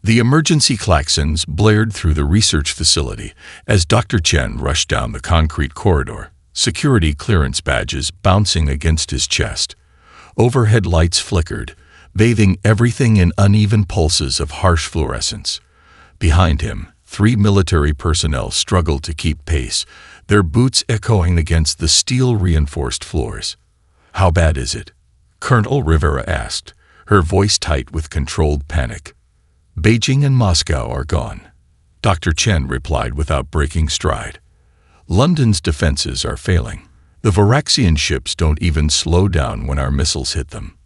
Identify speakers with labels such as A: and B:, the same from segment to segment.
A: The emergency klaxons blared through the research facility as Dr. Chen rushed down the concrete corridor, security clearance badges bouncing against his chest. Overhead lights flickered, bathing everything in uneven pulses of harsh fluorescence. Behind him, 3 military personnel struggled to keep pace, their boots echoing against the steel-reinforced floors. "How bad is it?" Colonel Rivera asked, her voice tight with controlled panic. "Beijing and Moscow are gone," Dr. Chen replied without breaking stride. "London's defenses are failing. The Varaxian ships don't even slow down when our missiles hit them."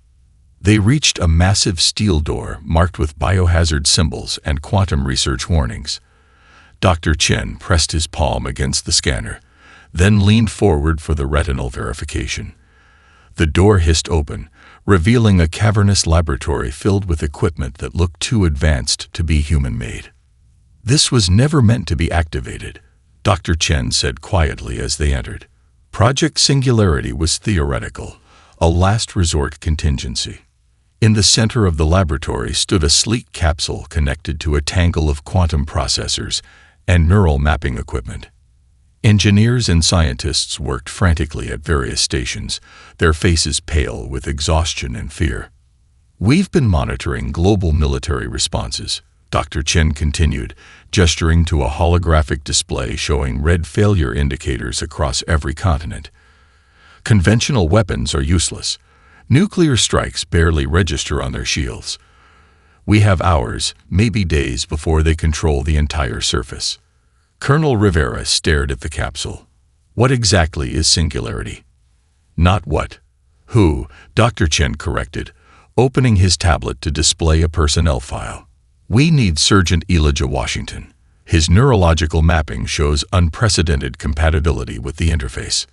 A: They reached a massive steel door marked with biohazard symbols and quantum research warnings. Dr. Chen pressed his palm against the scanner, then leaned forward for the retinal verification. The door hissed open, revealing a cavernous laboratory filled with equipment that looked too advanced to be human-made. "This was never meant to be activated," Dr. Chen said quietly as they entered. Project Singularity was theoretical, a last-resort contingency. In the center of the laboratory stood a sleek capsule connected to a tangle of quantum processors and neural mapping equipment. Engineers and scientists worked frantically at various stations, their faces pale with exhaustion and fear. "We've been monitoring global military responses," Dr. Chen continued, gesturing to a holographic display showing red failure indicators across every continent. "Conventional weapons are useless. Nuclear strikes barely register on their shields. We have hours, maybe days, before they control the entire surface." Colonel Rivera stared at the capsule. "What exactly is singularity?" "Not what. Who," Dr. Chen corrected, opening his tablet to display a personnel file. "We need Sergeant Elijah Washington. His neurological mapping shows unprecedented compatibility with the interface."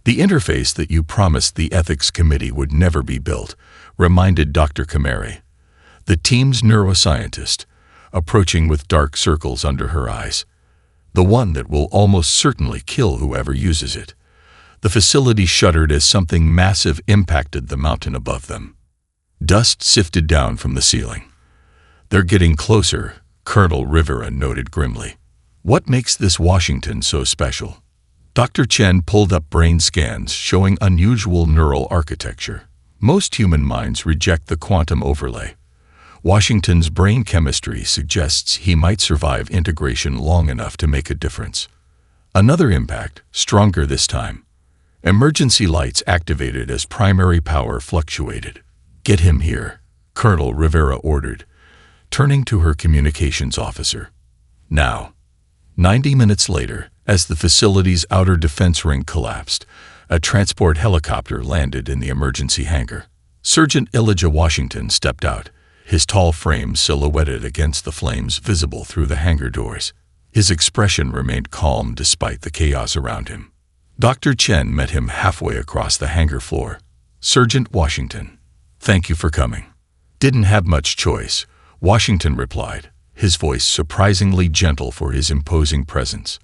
A: "The interface that you promised the ethics committee would never be built," reminded Dr. Kamari, the team's neuroscientist, approaching with dark circles under her eyes. "The one that will almost certainly kill whoever uses it." The facility shuddered as something massive impacted the mountain above them. Dust sifted down from the ceiling. "They're getting closer," Colonel Rivera noted grimly. "What makes this Washington so special?" Dr. Chen pulled up brain scans showing unusual neural architecture. Most human minds reject the quantum overlay. Washington's brain chemistry suggests he might survive integration long enough to make a difference. Another impact, stronger this time. Emergency lights activated as primary power fluctuated. "Get him here," Colonel Rivera ordered, turning to her communications officer. "Now." 90 minutes later, as the facility's outer defense ring collapsed, a transport helicopter landed in the emergency hangar. Sergeant Elijah Washington stepped out, his tall frame silhouetted against the flames visible through the hangar doors. His expression remained calm despite the chaos around him. Dr. Chen met him halfway across the hangar floor. "Sergeant Washington, thank you for coming." "Didn't have much choice," Washington replied, his voice surprisingly gentle for his imposing presence.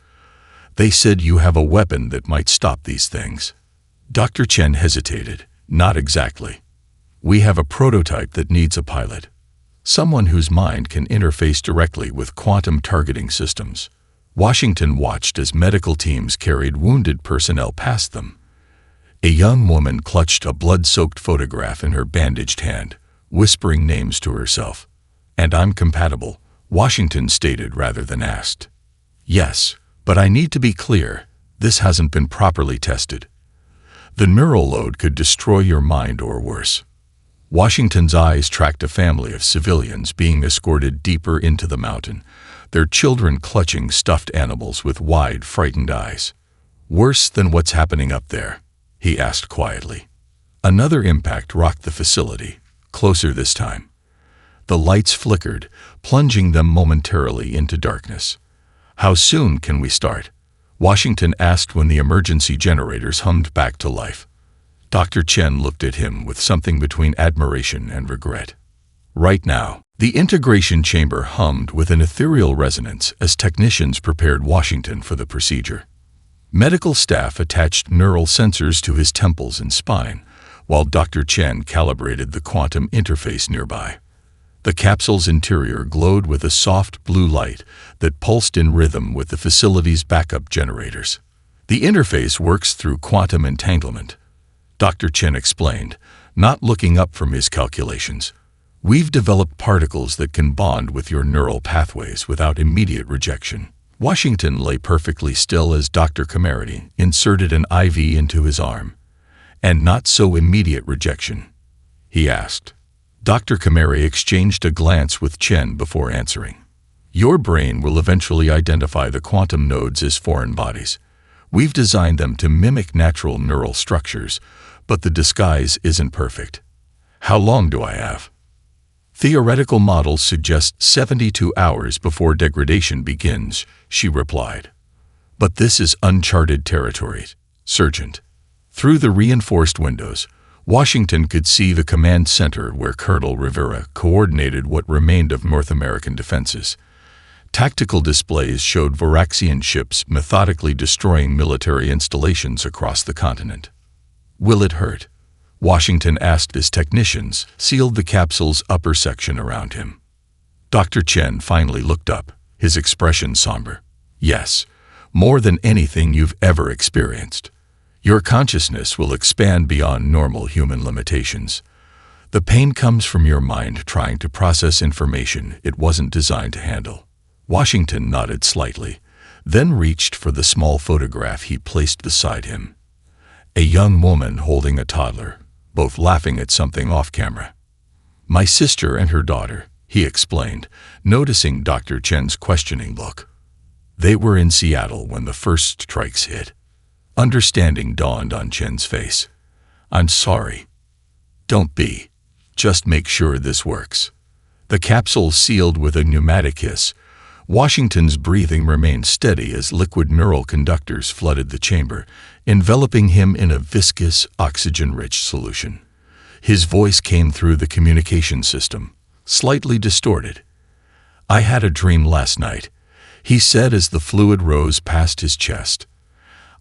A: "They said you have a weapon that might stop these things." Dr. Chen hesitated. "Not exactly. We have a prototype that needs a pilot. Someone whose mind can interface directly with quantum targeting systems." Washington watched as medical teams carried wounded personnel past them. A young woman clutched a blood-soaked photograph in her bandaged hand, whispering names to herself. "And I'm compatible," Washington stated rather than asked. "Yes, but I need to be clear, this hasn't been properly tested. The neural load could destroy your mind or worse." Washington's eyes tracked a family of civilians being escorted deeper into the mountain, their children clutching stuffed animals with wide, frightened eyes. "Worse than what's happening up there?" he asked quietly. Another impact rocked the facility, closer this time. The lights flickered, plunging them momentarily into darkness. "How soon can we start?" Washington asked when the emergency generators hummed back to life. Dr. Chen looked at him with something between admiration and regret. "Right now." The integration chamber hummed with an ethereal resonance as technicians prepared Washington for the procedure. Medical staff attached neural sensors to his temples and spine, while Dr. Chen calibrated the quantum interface nearby. The capsule's interior glowed with a soft blue light that pulsed in rhythm with the facility's backup generators. The interface works through quantum entanglement, Dr. Chen explained, not looking up from his calculations. We've developed particles that can bond with your neural pathways without immediate rejection. Washington lay perfectly still as Dr. Humanity inserted an IV into his arm. And not so immediate rejection? He asked. Dr. Humanity exchanged a glance with Chen before answering. Your brain will eventually identify the quantum nodes as foreign bodies. We've designed them to mimic natural neural structures, but the disguise isn't perfect. How long do I have? Theoretical models suggest 72 hours before degradation begins, she replied. But this is uncharted territory, Sergeant. Through the reinforced windows, Washington could see the command center where Colonel Rivera coordinated what remained of North American defenses. Tactical displays showed Varaxian ships methodically destroying military installations across the continent. Will it hurt? Washington asked as technicians sealed the capsule's upper section around him. Dr. Chen finally looked up, his expression somber. Yes, more than anything you've ever experienced. Your consciousness will expand beyond normal human limitations. The pain comes from your mind trying to process information it wasn't designed to handle. Washington nodded slightly, then reached for the small photograph he placed beside him. A young woman holding a toddler, both laughing at something off-camera. My sister and her daughter, he explained, noticing Dr. Chen's questioning look. They were in Seattle when the first strikes hit. Understanding dawned on Chen's face. I'm sorry. Don't be. Just make sure this works. The capsule sealed with a pneumatic hiss. Washington's breathing remained steady as liquid neural conductors flooded the chamber, enveloping him in a viscous, oxygen-rich solution. His voice came through the communication system, slightly distorted. I had a dream last night, he said as the fluid rose past his chest.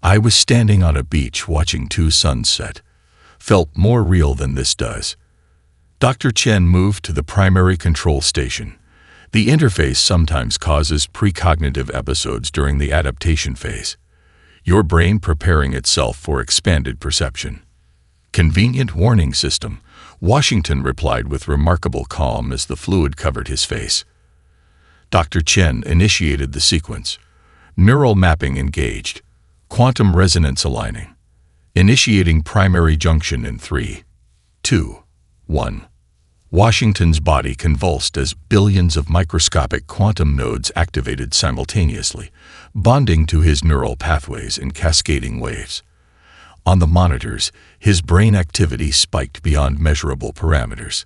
A: I was standing on a beach watching two suns set. Felt more real than this does. Dr. Chen moved to the primary control station. The interface sometimes causes precognitive episodes during the adaptation phase. Your brain preparing itself for expanded perception. Convenient warning system, Washington replied with remarkable calm as the fluid covered his face. Dr. Chen initiated the sequence. Neural mapping engaged. Quantum resonance aligning. Initiating primary junction in 3, 2, 1. Washington's body convulsed as billions of microscopic quantum nodes activated simultaneously, bonding to his neural pathways in cascading waves. On the monitors, his brain activity spiked beyond measurable parameters.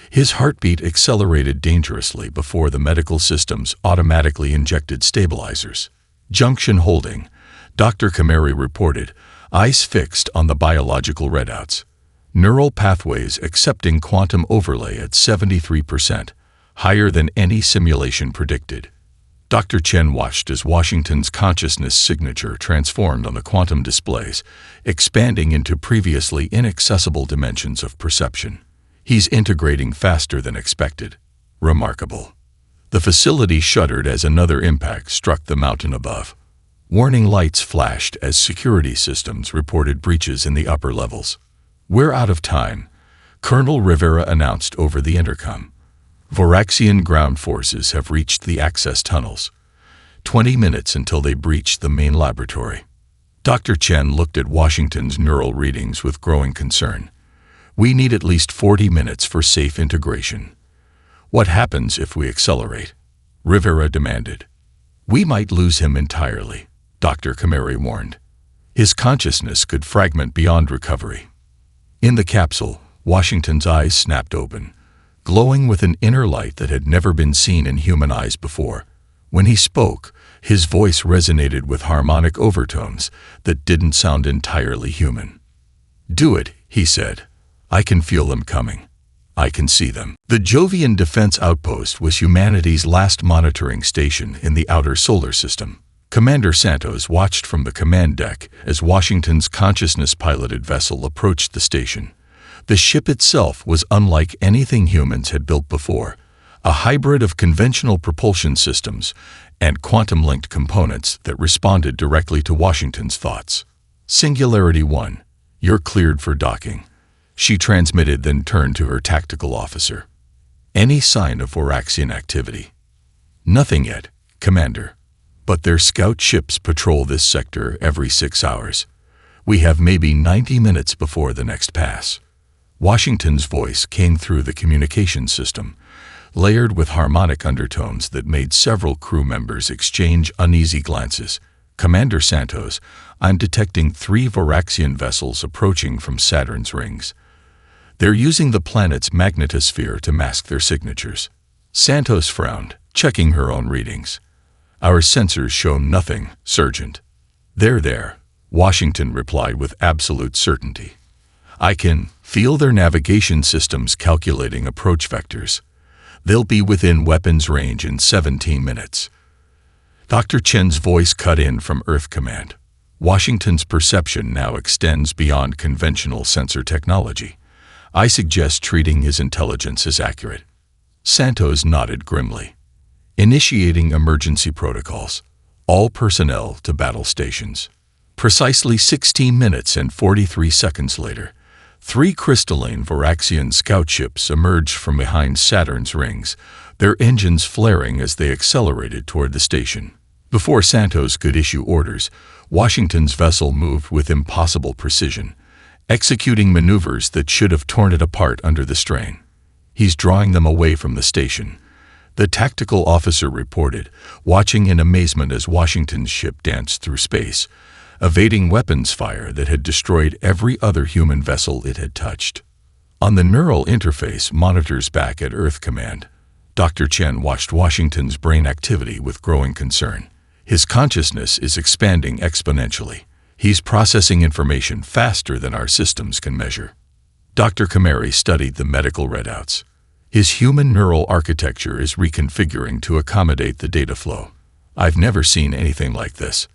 A: His heartbeat accelerated dangerously before the medical systems automatically injected stabilizers. Junction holding, Dr. Humanity reported, eyes fixed on the biological readouts. Neural pathways accepting quantum overlay at 73%, higher than any simulation predicted. Dr. Chen watched as Washington's consciousness signature transformed on the quantum displays, expanding into previously inaccessible dimensions of perception. He's integrating faster than expected. Remarkable. The facility shuddered as another impact struck the mountain above. Warning lights flashed as security systems reported breaches in the upper levels. We're out of time, Colonel Rivera announced over the intercom. Varaxian ground forces have reached the access tunnels. 20 minutes until they breach the main laboratory. Dr. Chen looked at Washington's neural readings with growing concern. We need at least 40 minutes for safe integration. What happens if we accelerate? Rivera demanded. We might lose him entirely, Dr. Humanity warned. His consciousness could fragment beyond recovery. In the capsule, Washington's eyes snapped open, glowing with an inner light that had never been seen in human eyes before. When he spoke, his voice resonated with harmonic overtones that didn't sound entirely human. Do it, he said. I can feel them coming. I can see them. The Jovian Defense Outpost was humanity's last monitoring station in the outer solar system. Commander Santos watched from the command deck as Washington's consciousness-piloted vessel approached the station. The ship itself was unlike anything humans had built before, a hybrid of conventional propulsion systems and quantum-linked components that responded directly to Washington's thoughts. Singularity 1, you're cleared for docking, she transmitted, then turned to her tactical officer. Any sign of Voraxian activity? Nothing yet, Commander. But their scout ships patrol this sector every 6 hours. We have maybe 90 minutes before the next pass. Washington's voice came through the communication system, layered with harmonic undertones that made several crew members exchange uneasy glances. Commander Santos, I'm detecting 3 Voraxian vessels approaching from Saturn's rings. They're using the planet's magnetosphere to mask their signatures. Santos frowned, checking her own readings. Our sensors show nothing, Sergeant. They're there, Washington replied with absolute certainty. I can feel their navigation systems calculating approach vectors. They'll be within weapons range in 17 minutes. Dr. Chen's voice cut in from Earth Command. Washington's perception now extends beyond conventional sensor technology. I suggest treating his intelligence as accurate. Santos nodded grimly. Initiating emergency protocols. All personnel to battle stations. Precisely 16 minutes and 43 seconds later, 3 crystalline Voraxian scout ships emerged from behind Saturn's rings, their engines flaring as they accelerated toward the station. Before Santos could issue orders, Washington's vessel moved with impossible precision, executing maneuvers that should have torn it apart under the strain. He's drawing them away from the station, the tactical officer reported, watching in amazement as Washington's ship danced through space, evading weapons fire that had destroyed every other human vessel it had touched. On the neural interface monitors back at Earth Command, Dr. Chen watched Washington's brain activity with growing concern. His consciousness is expanding exponentially. He's processing information faster than our systems can measure. Dr. Kamari studied the medical readouts. His human neural architecture is reconfiguring to accommodate the data flow. I've never seen anything like this.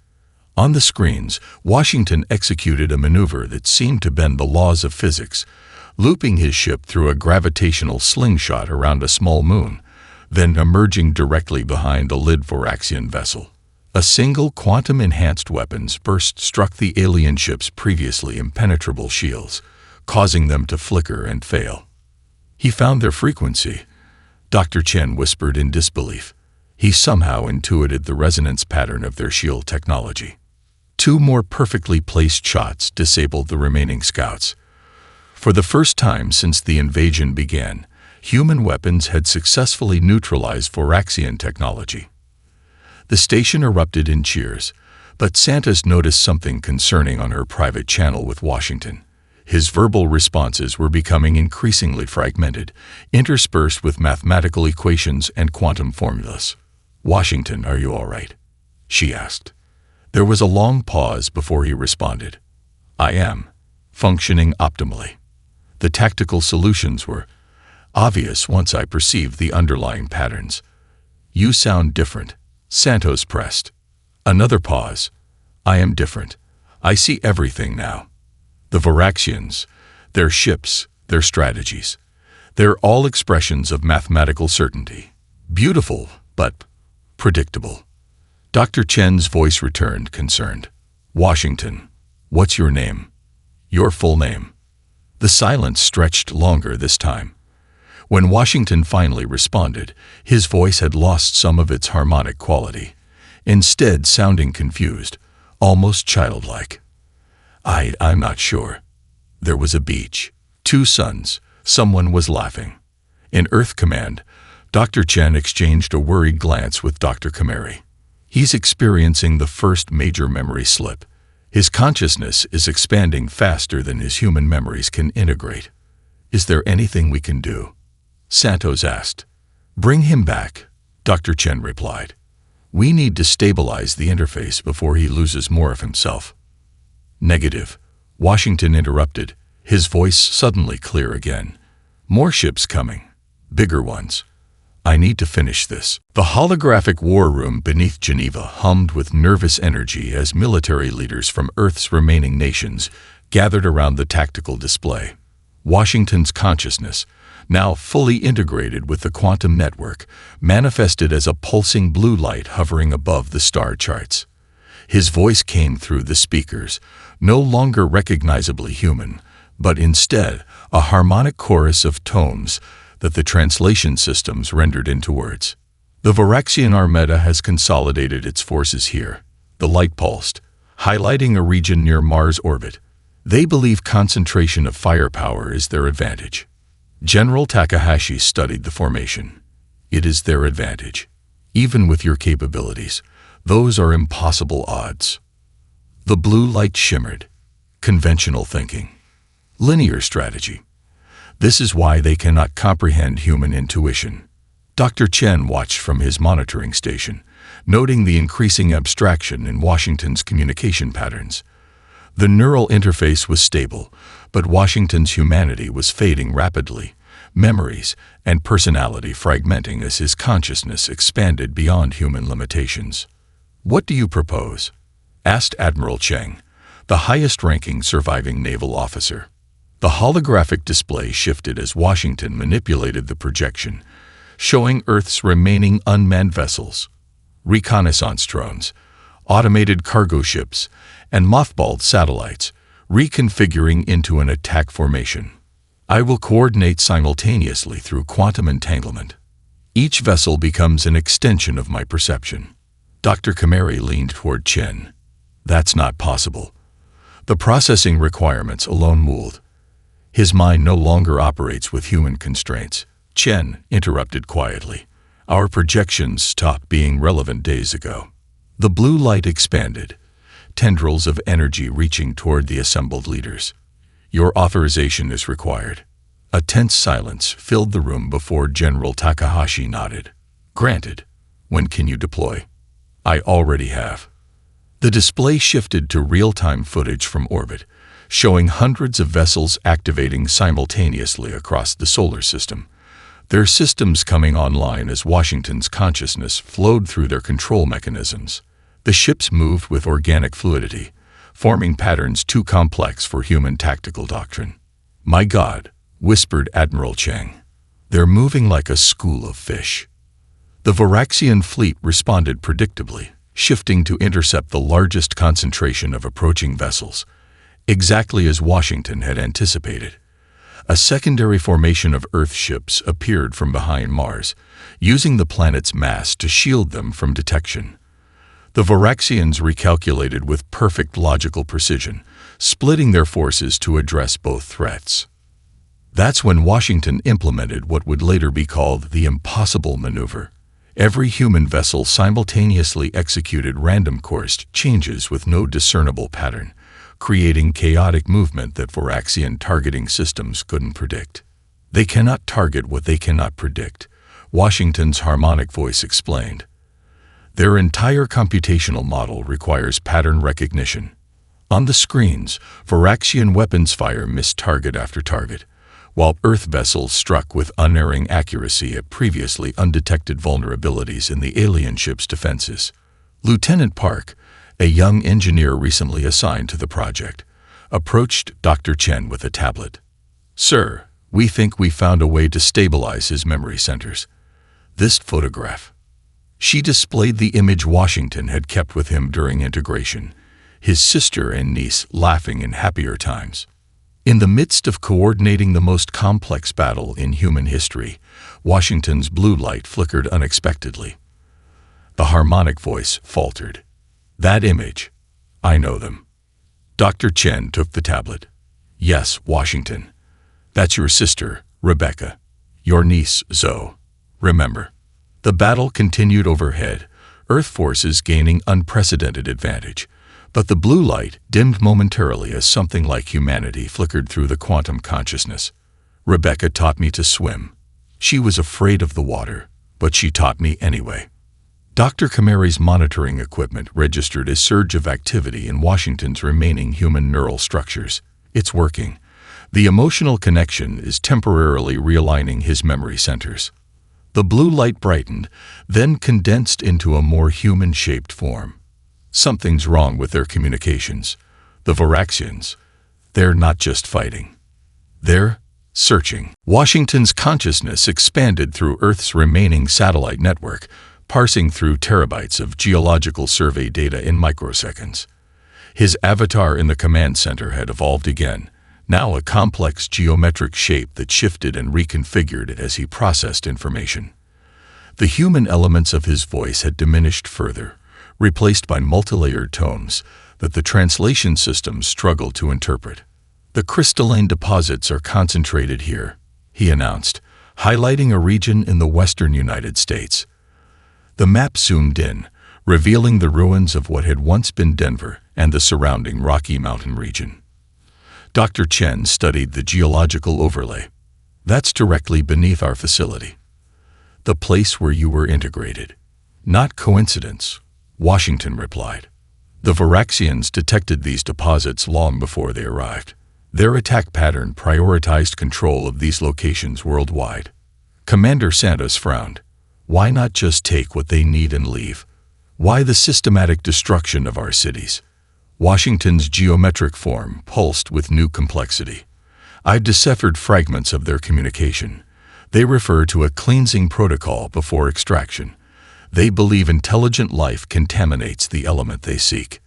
A: On the screens, Washington executed a maneuver that seemed to bend the laws of physics, looping his ship through a gravitational slingshot around a small moon, then emerging directly behind a Lid Voraxian vessel. A single quantum-enhanced weapons burst struck the alien ship's previously impenetrable shields, causing them to flicker and fail. He found their frequency, Dr. Chen whispered in disbelief. He somehow intuited the resonance pattern of their shield technology. 2 more perfectly placed shots disabled the remaining scouts. For the first time since the invasion began, human weapons had successfully neutralized Voraxian technology. The station erupted in cheers, but Santos noticed something concerning on her private channel with Washington. His verbal responses were becoming increasingly fragmented, interspersed with mathematical equations and quantum formulas. Washington, are you all right? She asked. There was a long pause before he responded. I am, functioning optimally. The tactical solutions were obvious once I perceived the underlying patterns. You sound different, Santos pressed. Another pause. I am different. I see everything now. The Voraxians, their ships, their strategies. They're all expressions of mathematical certainty. Beautiful, but predictable. Dr. Chen's voice returned, concerned. Washington, what's your name? Your full name. The silence stretched longer this time. When Washington finally responded, his voice had lost some of its harmonic quality, instead sounding confused, almost childlike. I'm not sure. There was a beach, 2 suns, someone was laughing. In Earth Command, Dr. Chen exchanged a worried glance with Dr. Kamari. He's experiencing the first major memory slip. His consciousness is expanding faster than his human memories can integrate. Is there anything we can do? Santos asked. Bring him back, Dr. Chen replied. We need to stabilize the interface before he loses more of himself. Negative, Washington interrupted, his voice suddenly clear again. More ships coming. Bigger ones. I need to finish this. The holographic war room beneath Geneva hummed with nervous energy as military leaders from Earth's remaining nations gathered around the tactical display. Washington's consciousness, now fully integrated with the quantum network, manifested as a pulsing blue light hovering above the star charts. His voice came through the speakers, no longer recognizably human, but instead a harmonic chorus of tones that the translation systems rendered into words. The Varaxian Armada has consolidated its forces here, the light pulsed, highlighting a region near Mars' orbit. They believe concentration of firepower is their advantage. General Takahashi studied the formation. It is their advantage. Even with your capabilities, those are impossible odds. The blue light shimmered. Conventional thinking. Linear strategy. This is why they cannot comprehend human intuition. Dr. Chen watched from his monitoring station, noting the increasing abstraction in Washington's communication patterns. The neural interface was stable, but Washington's humanity was fading rapidly, memories and personality fragmenting as his consciousness expanded beyond human limitations. "What do you propose?" asked Admiral Cheng, the highest-ranking surviving naval officer. The holographic display shifted as Washington manipulated the projection, showing Earth's remaining unmanned vessels, reconnaissance drones, automated cargo ships, and mothballed satellites, reconfiguring into an attack formation. "I will coordinate simultaneously through quantum entanglement. Each vessel becomes an extension of my perception." Dr. Kamari leaned toward Chen. "That's not possible. The processing requirements alone mold. His mind no longer operates with human constraints." Chen interrupted quietly. "Our projections stopped being relevant days ago." The blue light expanded, tendrils of energy reaching toward the assembled leaders. "Your authorization is required." A tense silence filled the room before General Takahashi nodded. "Granted. When can you deploy?" "I already have." The display shifted to real-time footage from orbit, showing hundreds of vessels activating simultaneously across the solar system, their systems coming online as Washington's consciousness flowed through their control mechanisms. The ships moved with organic fluidity, forming patterns too complex for human tactical doctrine. "My God," whispered Admiral Cheng. "They're moving like a school of fish." The Varaxian fleet responded predictably, shifting to intercept the largest concentration of approaching vessels, exactly as Washington had anticipated. A secondary formation of Earth ships appeared from behind Mars, using the planet's mass to shield them from detection. The Varaxians recalculated with perfect logical precision, splitting their forces to address both threats. That's when Washington implemented what would later be called the impossible maneuver. Every human vessel simultaneously executed random course changes with no discernible pattern, creating chaotic movement that Varaxian targeting systems couldn't predict. "They cannot target what they cannot predict," Washington's harmonic voice explained. "Their entire computational model requires pattern recognition." On the screens, Varaxian weapons fire missed target after target, while Earth vessels struck with unerring accuracy at previously undetected vulnerabilities in the alien ship's defenses. Lieutenant Park, a young engineer recently assigned to the project, approached Dr. Chen with a tablet. "Sir, we think we found a way to stabilize his memory centers. This photograph." She displayed the image Washington had kept with him during integration, his sister and niece laughing in happier times. In the midst of coordinating the most complex battle in human history, Washington's blue light flickered unexpectedly. The harmonic voice faltered. "That image. I know them." Dr. Chen took the tablet. "Yes, Washington. That's your sister, Rebecca. Your niece, Zoe. Remember." The battle continued overhead, Earth forces gaining unprecedented advantage. But the blue light dimmed momentarily as something like humanity flickered through the quantum consciousness. "Rebecca taught me to swim. She was afraid of the water, but she taught me anyway." Dr. Kamari's monitoring equipment registered a surge of activity in Washington's remaining human neural structures. "It's working. The emotional connection is temporarily realigning his memory centers." The blue light brightened, then condensed into a more human-shaped form. "Something's wrong with their communications. The Varaxians, they're not just fighting. They're Searching. Washington's consciousness expanded through Earth's remaining satellite network, parsing through terabytes of geological survey data in microseconds. His avatar in the command center had evolved again, now a complex geometric shape that shifted and reconfigured as he processed information. The human elements of his voice had diminished further, replaced by multilayered tones that the translation systems struggled to interpret. "The crystalline deposits are concentrated here," he announced, highlighting a region in the western United States. The map zoomed in, revealing the ruins of what had once been Denver and the surrounding Rocky Mountain region. Dr. Chen studied the geological overlay. "That's directly beneath our facility. The place where you were integrated." "Not coincidence," Washington replied. "The Varaxians detected these deposits long before they arrived. Their attack pattern prioritized control of these locations worldwide." Commander Santos frowned. "Why not just take what they need and leave? Why the systematic destruction of our cities?" Washington's geometric form pulsed with new complexity. "I've deciphered fragments of their communication. They refer to a cleansing protocol before extraction. They believe intelligent life contaminates the element they seek.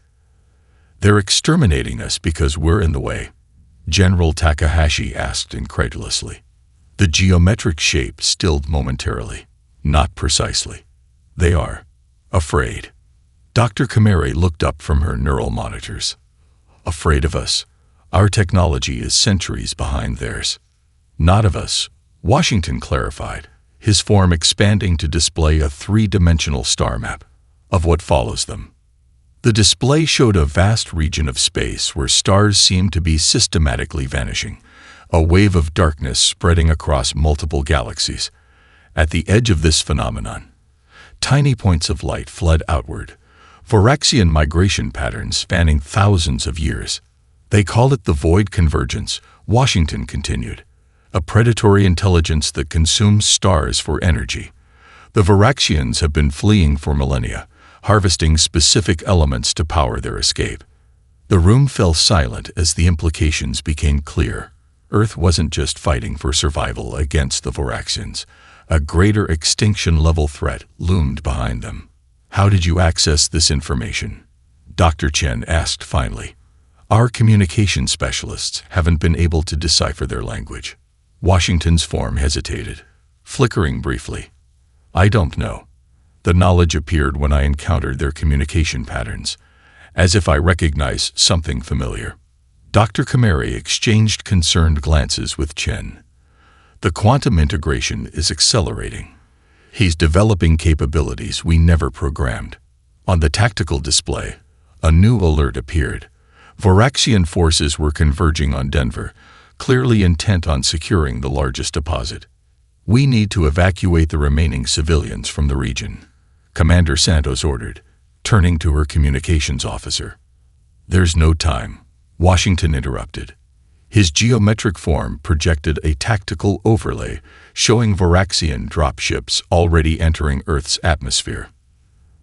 A: They're exterminating us because we're in the way?" General Takahashi asked incredulously. The geometric shape stilled momentarily. "Not precisely. They are afraid." Dr. Kamari looked up from her neural monitors. "Afraid of us? Our technology is centuries behind theirs." "Not of us," Washington clarified, his form expanding to display a three-dimensional star map of what follows them. The display showed a vast region of space where stars seemed to be systematically vanishing, a wave of darkness spreading across multiple galaxies. At the edge of this phenomenon, tiny points of light fled outward, Varaxian migration patterns spanning thousands of years. "They call it the void convergence," Washington continued, "a predatory intelligence that consumes stars for energy. The Varaxians have been fleeing for millennia, harvesting specific elements to power their escape." The room fell silent as the implications became clear. Earth wasn't just fighting for survival against the Varaxians. A greater extinction-level threat loomed behind them. "How did you access this information?" Dr. Chen asked finally. "Our communication specialists haven't been able to decipher their language." Washington's form hesitated, flickering briefly. "I don't know. The knowledge appeared when I encountered their communication patterns, as if I recognized something familiar." Dr. Kamari exchanged concerned glances with Chen. "The quantum integration is accelerating. He's developing capabilities we never programmed." On the tactical display, a new alert appeared. Varaxian forces were converging on Denver, clearly intent on securing the largest deposit. "We need to evacuate the remaining civilians from the region," Commander Santos ordered, turning to her communications officer. "There's no time," Washington interrupted. His geometric form projected a tactical overlay showing Varaxian dropships already entering Earth's atmosphere.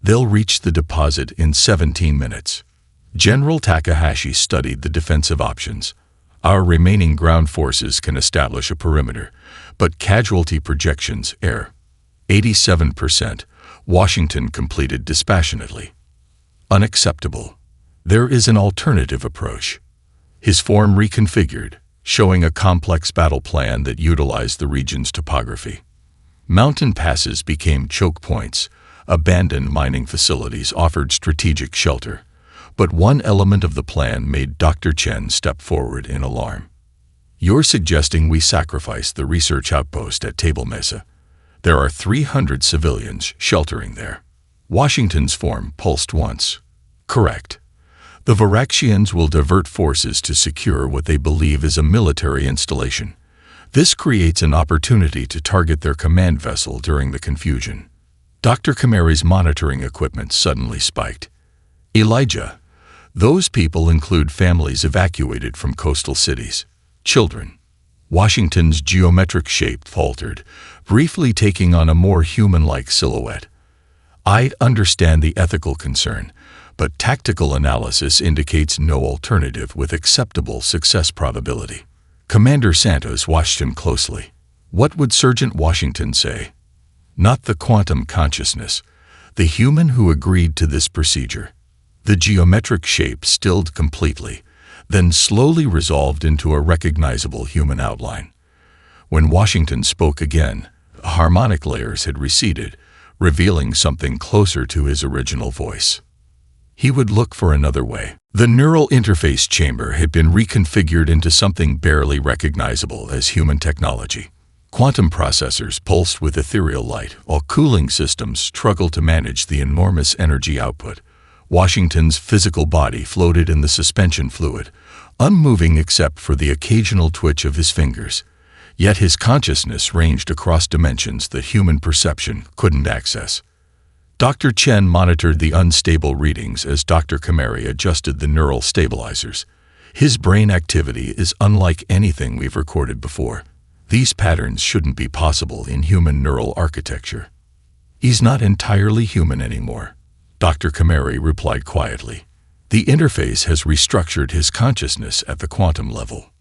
A: "They'll reach the deposit in 17 minutes. General Takahashi studied the defensive options. "Our remaining ground forces can establish a perimeter, but casualty projections err." 87%, Washington completed dispassionately. "Unacceptable. There is an alternative approach." His form reconfigured, showing a complex battle plan that utilized the region's topography. Mountain passes became choke points, abandoned mining facilities offered strategic shelter, but one element of the plan made Dr. Chen step forward in alarm. "You're suggesting we sacrifice the research outpost at Table Mesa. There are 300 civilians sheltering there." Washington's form pulsed once. "Correct. The Varaxians will divert forces to secure what they believe is a military installation. This creates an opportunity to target their command vessel during the confusion." Dr. Kamari's monitoring equipment suddenly spiked. "Elijah, those people include families evacuated from coastal cities. Children." Washington's geometric shape faltered, briefly taking on a more human-like silhouette. "I understand the ethical concern, but tactical analysis indicates no alternative with acceptable success probability." Commander Santos watched him closely. What would Sergeant Washington say? Not the quantum consciousness, the human who agreed to this procedure. The geometric shape stilled completely, then slowly resolved into a recognizable human outline. When Washington spoke again, harmonic layers had receded, revealing something closer to his original voice. He would look for another way. The neural interface chamber had been reconfigured into something barely recognizable as human technology. Quantum processors pulsed with ethereal light, while cooling systems struggled to manage the enormous energy output. Washington's physical body floated in the suspension fluid, unmoving except for the occasional twitch of his fingers. Yet his consciousness ranged across dimensions that human perception couldn't access. Dr. Chen monitored the unstable readings as Dr. Kamari adjusted the neural stabilizers. His brain activity is unlike anything we've recorded before. These patterns shouldn't be possible in human neural architecture. He's not entirely human anymore, Dr. Kamari replied quietly. The interface has restructured his consciousness at the quantum level.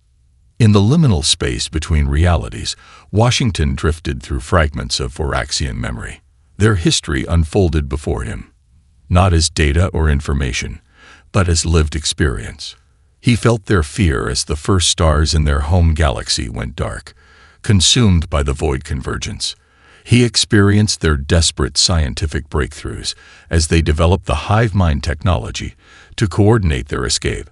A: In the liminal space between realities, Washington drifted through fragments of Voraxian memory. Their history unfolded before him, not as data or information, but as lived experience. He felt their fear as the first stars in their home galaxy went dark, consumed by the void convergence. He experienced their desperate scientific breakthroughs as they developed the hive mind technology to coordinate their escape.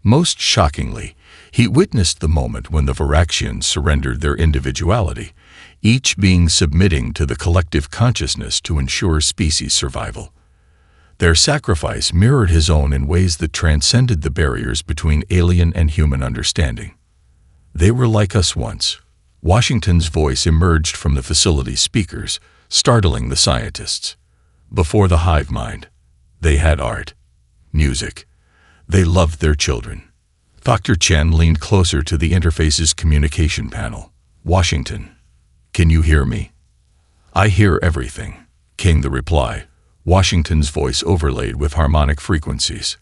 A: Most shockingly, he witnessed the moment when the Voraxians surrendered their individuality, each being submitting to the collective consciousness to ensure species survival. Their sacrifice mirrored his own in ways that transcended the barriers between alien and human understanding. They were like us once. Washington's voice emerged from the facility's speakers, startling the scientists. Before the hive mind, they had art, music. They loved their children. Dr. Chen leaned closer to the interface's communication panel. Washington, can you hear me? I hear everything, came the reply, Washington's voice overlaid with harmonic frequencies.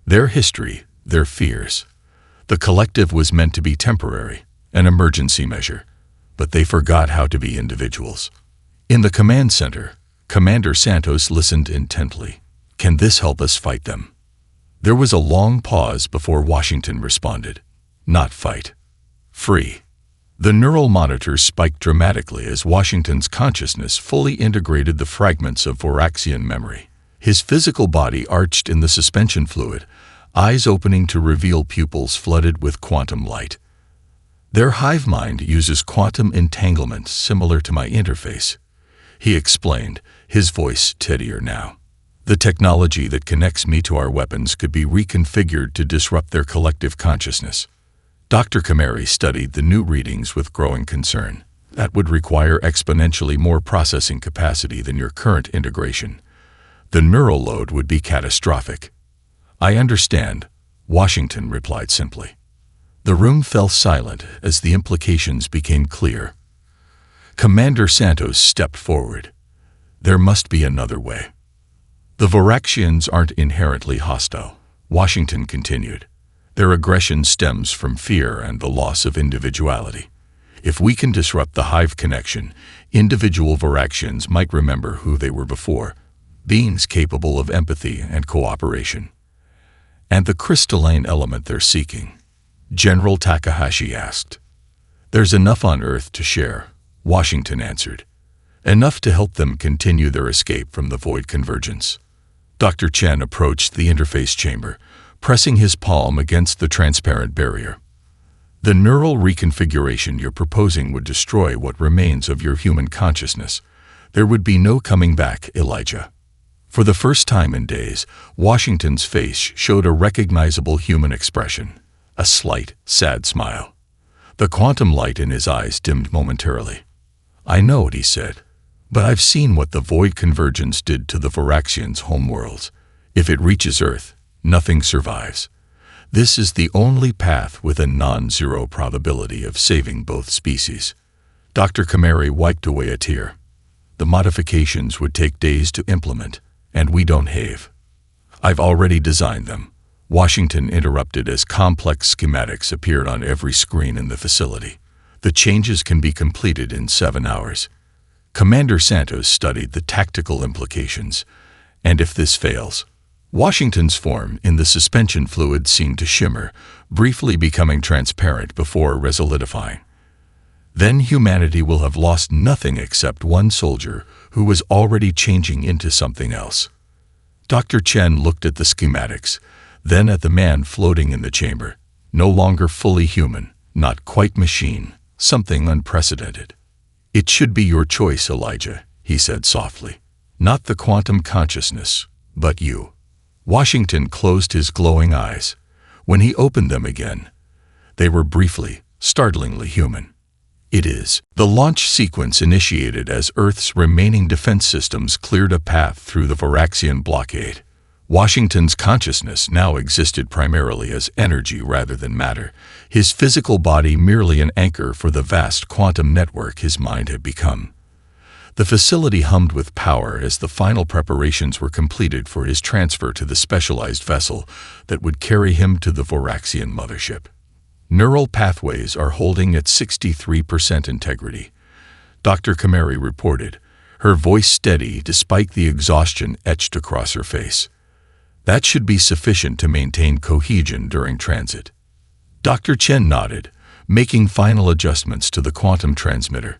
A: Their history, their fears. The collective was meant to be temporary, an emergency measure, but they forgot how to be individuals. In the command center, Commander Santos listened intently. Can this help us fight them? There was a long pause before Washington responded. Not fight. Free. The neural monitors spiked dramatically as Washington's consciousness fully integrated the fragments of Voraxian memory. His physical body arched in the suspension fluid, eyes opening to reveal pupils flooded with quantum light. Their hive mind uses quantum entanglement similar to my interface, he explained, his voice steadier now. The technology that connects me to our weapons could be reconfigured to disrupt their collective consciousness. Dr. Kamari studied the new readings with growing concern. That would require exponentially more processing capacity than your current integration. The neural load would be catastrophic. I understand, Washington replied simply. The room fell silent as the implications became clear. Commander Santos stepped forward. There must be another way. The Voraxians aren't inherently hostile, Washington continued. Their aggression stems from fear and the loss of individuality. If we can disrupt the hive connection, individual Voraxians might remember who they were before, beings capable of empathy and cooperation. And the crystalline element they're seeking? General Takahashi asked. There's enough on Earth to share, Washington answered. Enough to help them continue their escape from the void convergence. Dr. Chen approached the interface chamber, pressing his palm against the transparent barrier. The neural reconfiguration you're proposing would destroy what remains of your human consciousness. There would be no coming back, Elijah. For the first time in days, Washington's face showed a recognizable human expression, a slight, sad smile. The quantum light in his eyes dimmed momentarily. I know it, he said, but I've seen what the void convergence did to the Voraxians' homeworlds. If it reaches Earth, nothing survives. This is the only path with a non-zero probability of saving both species. Dr. Kamari wiped away a tear. The modifications would take days to implement, and we don't have. I've already designed them, Washington interrupted as complex schematics appeared on every screen in the facility. The changes can be completed in 7 hours. Commander Santos studied the tactical implications, and if this fails, Washington's form in the suspension fluid seemed to shimmer, briefly becoming transparent before resolidifying. Then humanity will have lost nothing except one soldier who was already changing into something else. Dr. Chen looked at the schematics, then at the man floating in the chamber, no longer fully human, not quite machine, something unprecedented. "It should be your choice, Elijah," he said softly. "Not the quantum consciousness, but you." Washington closed his glowing eyes. When he opened them again, they were briefly, startlingly human. "It is." The launch sequence initiated as Earth's remaining defense systems cleared a path through the Varaxian blockade. Washington's consciousness now existed primarily as energy rather than matter, his physical body merely an anchor for the vast quantum network his mind had become. The facility hummed with power as the final preparations were completed for his transfer to the specialized vessel that would carry him to the Varaxian mothership. Neural pathways are holding at 63% integrity, Dr. Kamari reported, her voice steady despite the exhaustion etched across her face. "That should be sufficient to maintain cohesion during transit." Dr. Chen nodded, making final adjustments to the quantum transmitter.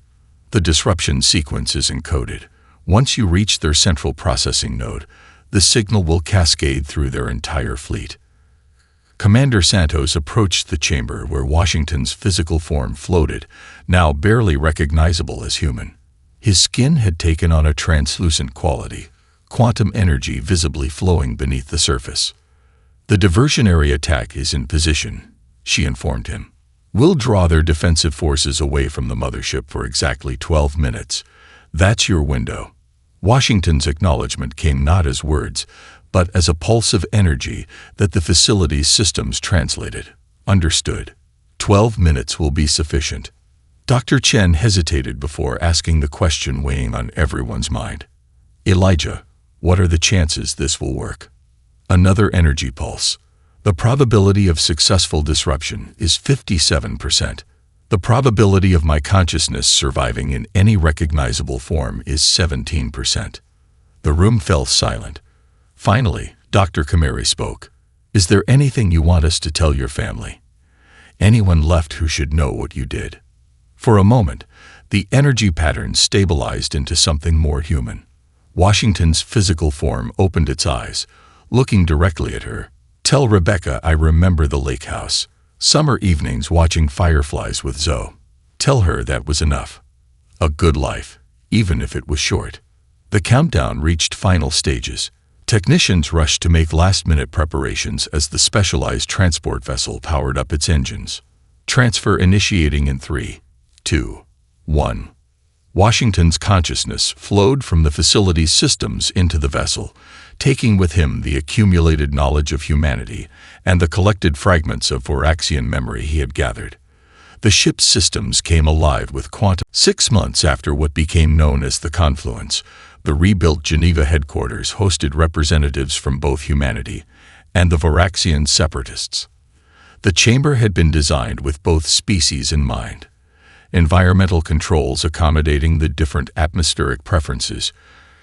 A: "The disruption sequence is encoded. Once you reach their central processing node, the signal will cascade through their entire fleet." Commander Santos approached the chamber where Washington's physical form floated, now barely recognizable as human. His skin had taken on a translucent quality, quantum energy visibly flowing beneath the surface. "The diversionary attack is in position," she informed him. "We'll draw their defensive forces away from the mothership for exactly 12 minutes. That's your window." Washington's acknowledgement came not as words, but as a pulse of energy that the facility's systems translated. "Understood. 12 minutes will be sufficient." Dr. Chen hesitated before asking the question weighing on everyone's mind. "Elijah, what are the chances this will work?" Another energy pulse. "The probability of successful disruption is 57%. The probability of my consciousness surviving in any recognizable form is 17%. The room fell silent. Finally, Dr. Kamari spoke. "Is there anything you want us to tell your family? Anyone left who should know what you did?" For a moment, the energy pattern stabilized into something more human. Washington's physical form opened its eyes, looking directly at her. "Tell Rebecca I remember the lake house. Summer evenings watching fireflies with Zoe. Tell her that was enough. A good life, even if it was short." The countdown reached final stages. Technicians rushed to make last-minute preparations as the specialized transport vessel powered up its engines. Transfer initiating in 3, 2, 1. Washington's consciousness flowed from the facility's systems into the vessel, taking with him the accumulated knowledge of humanity and the collected fragments of Varaxian memory he had gathered. The ship's systems came alive with quantum. 6 months after what became known as the Confluence, the rebuilt Geneva headquarters hosted representatives from both humanity and the Varaxian separatists. The chamber had been designed with both species in mind. Environmental controls accommodating the different atmospheric preferences,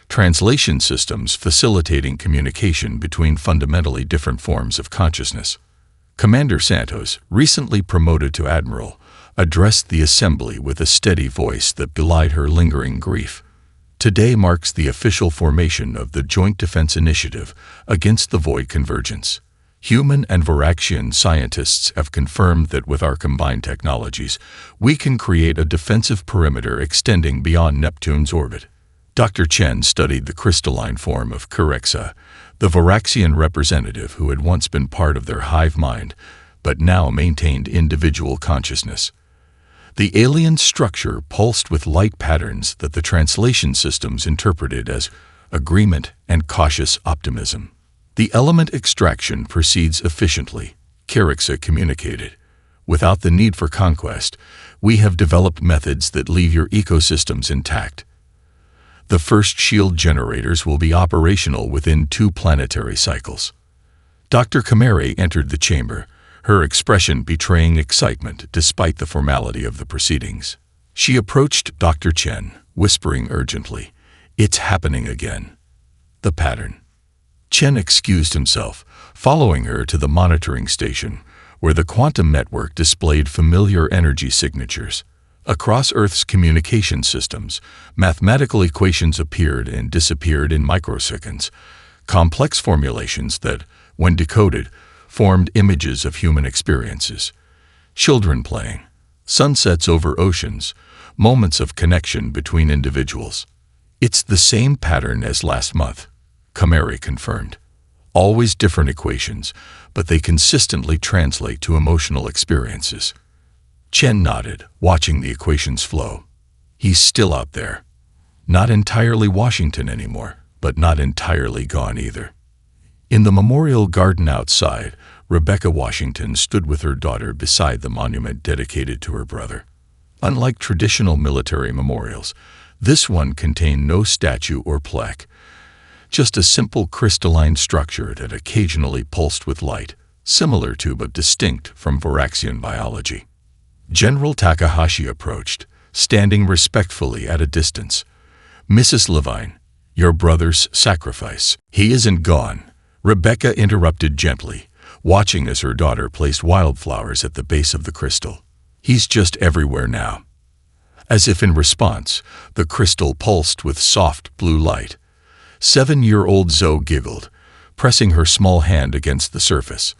A: translation systems facilitating communication between fundamentally different forms of consciousness. Commander Santos, recently promoted to admiral, addressed the assembly with a steady voice that belied her lingering grief. "Today marks the official formation of the Joint Defense Initiative against the Void Convergence. Human and Varaxian scientists have confirmed that with our combined technologies, we can create a defensive perimeter extending beyond Neptune's orbit." Dr. Chen studied the crystalline form of Kurexa, the Varaxian representative who had once been part of their hive mind, but now maintained individual consciousness. The alien structure pulsed with light patterns that the translation systems interpreted as agreement and cautious optimism. "The element extraction proceeds efficiently," Kurexa communicated. "Without the need for conquest, we have developed methods that leave your ecosystems intact. The first shield generators will be operational within 2 planetary cycles." Dr. Kamari entered the chamber, her expression betraying excitement despite the formality of the proceedings. She approached Dr. Chen, whispering urgently, "It's happening again." The pattern. Chen excused himself, following her to the monitoring station, where the quantum network displayed familiar energy signatures. Across Earth's communication systems, mathematical equations appeared and disappeared in microseconds, complex formulations that, when decoded, formed images of human experiences. Children playing, sunsets over oceans, moments of connection between individuals. "It's the same pattern as last month," Kamari confirmed. "Always different equations, but they consistently translate to emotional experiences." Chen nodded, watching the equations flow. He's still out there. Not entirely Washington anymore, but not entirely gone either. In the memorial garden outside, Rebecca Washington stood with her daughter beside the monument dedicated to her brother. Unlike traditional military memorials, this one contained no statue or plaque, just a simple crystalline structure that occasionally pulsed with light, similar to but distinct from Varaxian biology. General Takahashi approached, standing respectfully at a distance. "Mrs. Levine, your brother's sacrifice. He isn't gone," Rebecca interrupted gently, watching as her daughter placed wildflowers at the base of the crystal. "He's just everywhere now." As if in response, the crystal pulsed with soft blue light. 7-year-old Zoe giggled, pressing her small hand against the surface.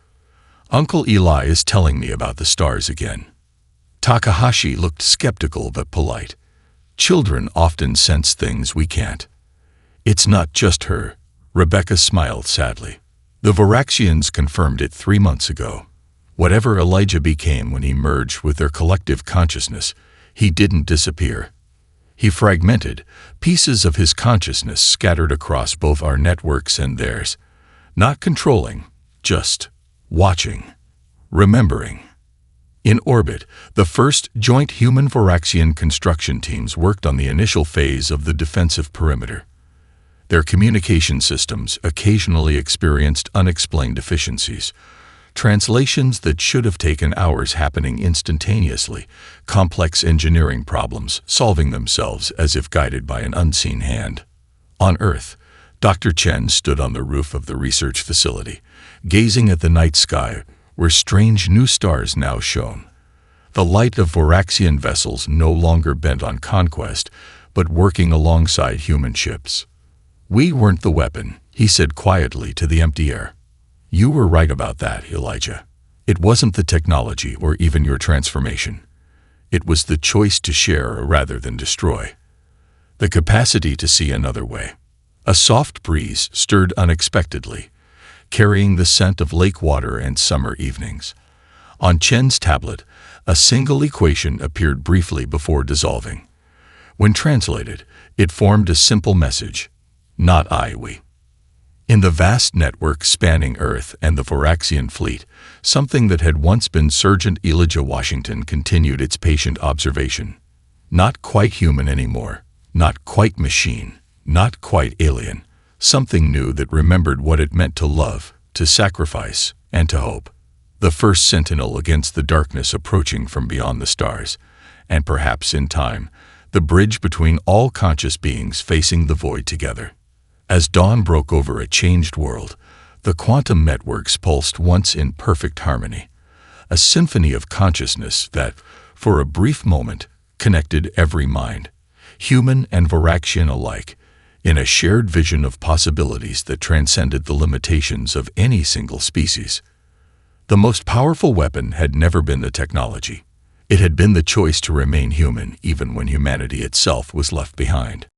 A: "Uncle Eli is telling me about the stars again." Takahashi looked skeptical but polite. "Children often sense things we can't." "It's not just her," Rebecca smiled sadly. "The Varaxians confirmed it 3 months ago. Whatever Elijah became when he merged with their collective consciousness, he didn't disappear. He fragmented, pieces of his consciousness scattered across both our networks and theirs. Not controlling, just watching, remembering." In orbit, the first joint human-Varaxian construction teams worked on the initial phase of the defensive perimeter. Their communication systems occasionally experienced unexplained deficiencies, translations that should have taken hours happening instantaneously, complex engineering problems solving themselves as if guided by an unseen hand. On Earth, Dr. Chen stood on the roof of the research facility, gazing at the night sky where strange new stars now shone. The light of Varaxian vessels no longer bent on conquest, but working alongside human ships. "We weren't the weapon," he said quietly to the empty air. "You were right about that, Elijah. It wasn't the technology or even your transformation. It was the choice to share rather than destroy. The capacity to see another way." A soft breeze stirred unexpectedly, carrying the scent of lake water and summer evenings. On Chen's tablet, a single equation appeared briefly before dissolving. When translated, it formed a simple message: "Not I, we." In the vast network spanning Earth and the Varaxian fleet, something that had once been Sergeant Elijah Washington continued its patient observation. Not quite human anymore, not quite machine, not quite alien. Something new that remembered what it meant to love, to sacrifice, and to hope. The first sentinel against the darkness approaching from beyond the stars, and perhaps in time, the bridge between all conscious beings facing the void together. As dawn broke over a changed world, the quantum networks pulsed once in perfect harmony, a symphony of consciousness that, for a brief moment, connected every mind, human and Varaxian alike, in a shared vision of possibilities that transcended the limitations of any single species. The most powerful weapon had never been the technology. It had been the choice to remain human even when humanity itself was left behind.